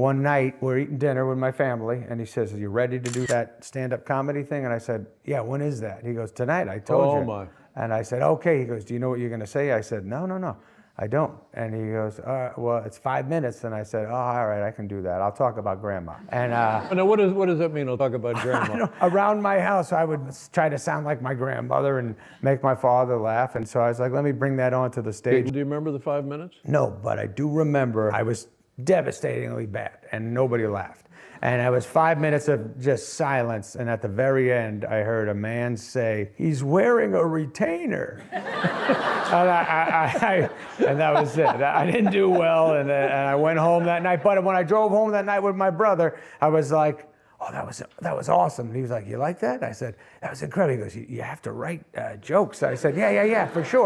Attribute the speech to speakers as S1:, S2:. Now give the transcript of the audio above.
S1: one night we're eating dinner with my family, and he says, "Are you ready to do that stand-up comedy thing?" And I said, "Yeah, when is that?" He goes, "Tonight, I told you."
S2: Oh my.
S1: And I said, "Okay." He goes, "Do you know what you're gonna say?" I said, No, I don't." And he goes, "Well, it's 5 minutes." And I said, "Oh, all right, I can do that. I'll talk about grandma." And
S2: Now, what does that mean? I'll talk about grandma.
S1: around my house, I would try to sound like my grandmother and make my father laugh. And so I was like, let me bring that onto the stage.
S2: Do you remember the 5 minutes?
S1: No, but I do remember I was devastatingly bad and nobody laughed. And it was 5 minutes of just silence. And at the very end, I heard a man say, "He's wearing a retainer." And that was it. I didn't do well, and I went home that night. But when I drove home that night with my brother, I was like, "Oh, that was awesome." And he was like, "You like that?" I said, "That was incredible." He goes, "You have to write jokes." I said, yeah, for sure."